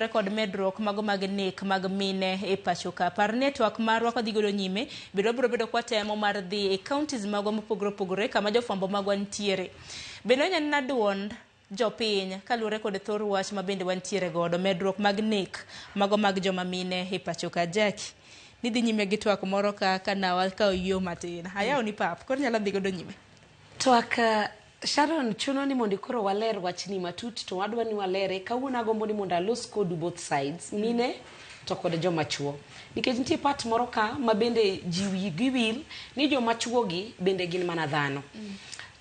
rekod medruok mago mag nek mag mine e pacho ka. Par network marwa kodhi godo nyime biro bedo kwa temo mar dhi e counties mago mopogore opogore kama jofwambo magwa ntiere. Bende nyanna duond jopiny kaluwore kod thor wach ma bende wantiere godo medruok mag nek mago mag joma mine e pacho ka. Jackie nidhi nyime gi twak moro ka nawa ka oyo matin. Ayaw ni pap koro nyalo dhi godo nyime. Twak Sharon chuno ni mondo koro waler wachni matut to wadwa ni walere kawuono agombo ni mondo alos kodu both sides mine to kod joma chuo nikech nitie part moro ka ma bende ji gi wil ni joma chuo gi bende gin mana dhano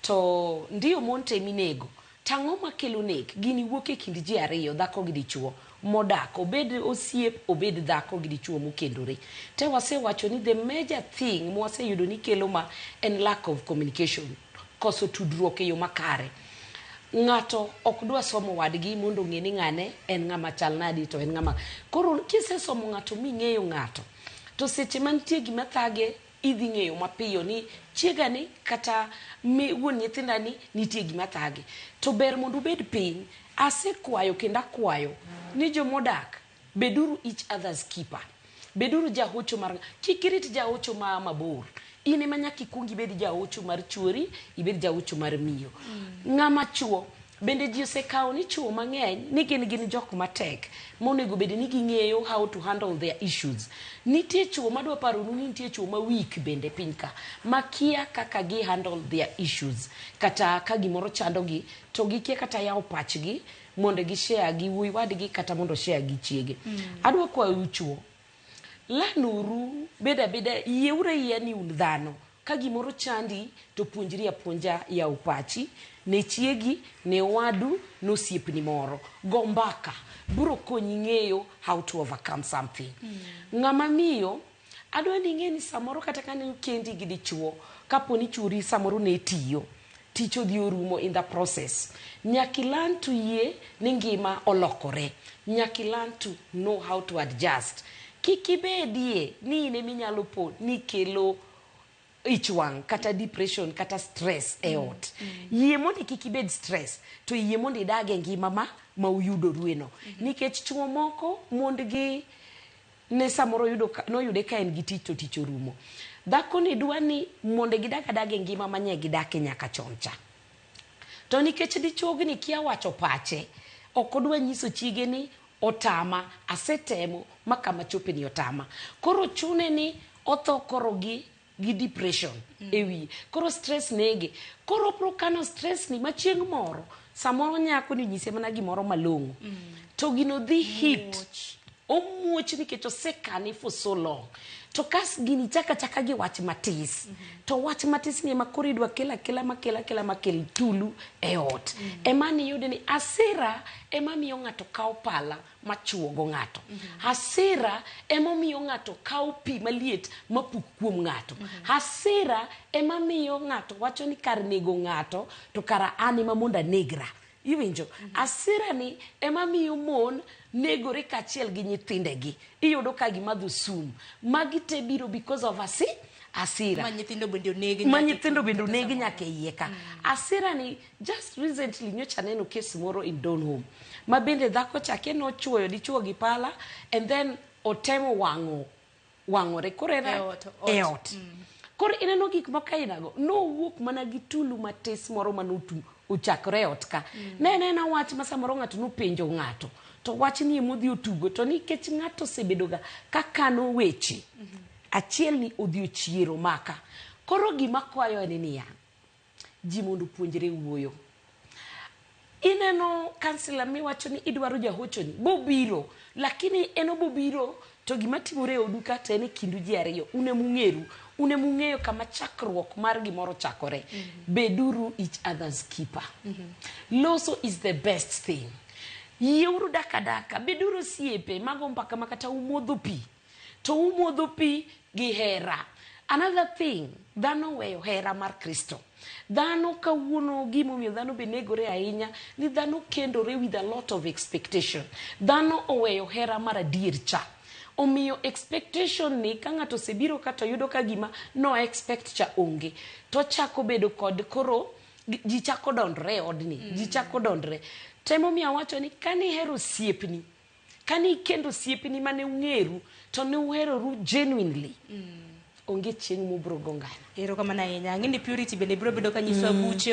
to ndio monte minego tang'o makelo nek gini wuok e kind ji ariyo dhako gi dichuo modak obed osiep obed dhako gi dichuo mokendore te wasewacho ni the major thing mwaseyudo ni kelo ma en lack of communication koso tudruok e yo makare. Ng'ato ok dwa somo wadgi mondo ng'e ni ng'ane en ng'ama chal nadi to en ng'ama koro kise somo ng'ato ming'eyo ng'ato to seche mantie gima thage idhi ng'eyo mapiyo ni chiegani kata wuon nyithindani nitie gima thage to ber mondo ubed piny. Asekwayo kendo akwayo ni jomodak beduru each other's keeper, beduru jahocho mar kikirit jahocho ma mabor ine manyaki kungi bedi jahocho mar chuori ibed jahocho mar miyo ng'ama chuo bende ji osekao ni chuo mang'eny ni gin jok matek monego bedi ni ging'eyo how to handle their issues. Nitie chuo madwa paro ni nitie chuo ma weak bende pinka makia kaka gi handle their issues kata ka gimoro chando gi to gikia kata yawo pachgi mondo gi share gi wuoi wadgi kata mondo share gi chiege. Adwa kwayo chuo lanuru beda yeure yani un dhano ka gimoro chandi to puonjri apuonja ya upachi ne chiegi ne wadu no siepni moro gombaka buro konyi ng'eyo how to overcome something. Ng'ama miyo adwa ni ng'e ni samoro kata kane kendi gi dichuo kaponi churi samoro ne tiyo tich odhi orumo in the process nyaki learn to yie ni ngima olokore nyaki learn to know how to adjust kikibedie ni ine minyalo po ni kelo ichwang kata depression kata stress e ot yie mondo kikibed stress to yie mondo idage ngima ma uyudo rueno nikech chuo moko mondgi ne samoro noyude ka en gi tich to tich orumo dhako ni dwa ni mondo gidage ngima manye gidake nyaka choncha to nikech dichuogni kia wacho pache ok odwa nyiso chiege ni otama asetemo makama chope ni otama koro chune ni otho koro gi depression ewi koro stress nege koro pro kano stress ni machieng moro samoro nyako ni nyise mana gimoro malong'o to gino dhi hit omuoch nikech osekani for so long to kas gini chaka gi wach matis to wach matis ni makoro idwa kela makel tulu e ot emani yude ni asira emamiyo ng'ato kao pala machuogo ng'ato hasira emomiyo ng'ato kao pi maliet mapuk kuom ng'ato hasira emamiyo ng'ato wacho ni kar nego ng'ato to kara anima monda negra iwinjo asira ni emamiyo mon negore kachiel gi nyithindegi iyudo ka gimadho sum magite biro because of asira ma nyithindo bende onegi nyaka iye ka asira ni just recently nyocha neno case moro in Donholm ma bende dhako chake nochuoyo dichuo gi pala and then otemo wang'ore koro e ot koro ineno gik moko inago no wuok mana gi tulu matis moro manutu uchakre ot ka nena wach ma samoro ng'ato nopenjo ng'ato to wach ni modhi otugo to nikech ng'ato sebedoga kakano weche achiel ni odhi ochiero maka koro gima kwayo en niya ji mondo puonjre wuoyo. Ineno kansela miwacho ni idwaro jahocho ni bobiro lakini eno bobiro to gima timore oduka to en kindu ji ariyo unemung'eyo kama chakruok mar gimoro chakore beduru each other's keeper loso is the best thing yeuru daka beduru siepe mago mpaka makata umodho pi to umodho pi gi hera. Another thing dhano weyo hera mar Kristo dhano kawuono gimomiyo dhano be negore ahinya ni dhano kendore with a lot of expectation dhano oweyo hera mar adier cha omiyo expectation ni ka ng'ato sebiro kata yudo ka gima no expect cha onge to chako bedo kod koro ji chako dondre odni ji chako dondre temo mi awacho ni kani hero siepni kani kendo siepni mane ung'eru to ne uheroru genuinely onge chieng' mubro gongana. Erokamano ahinya. Ang'e ni Purity bende biro bedo ka nyiso buche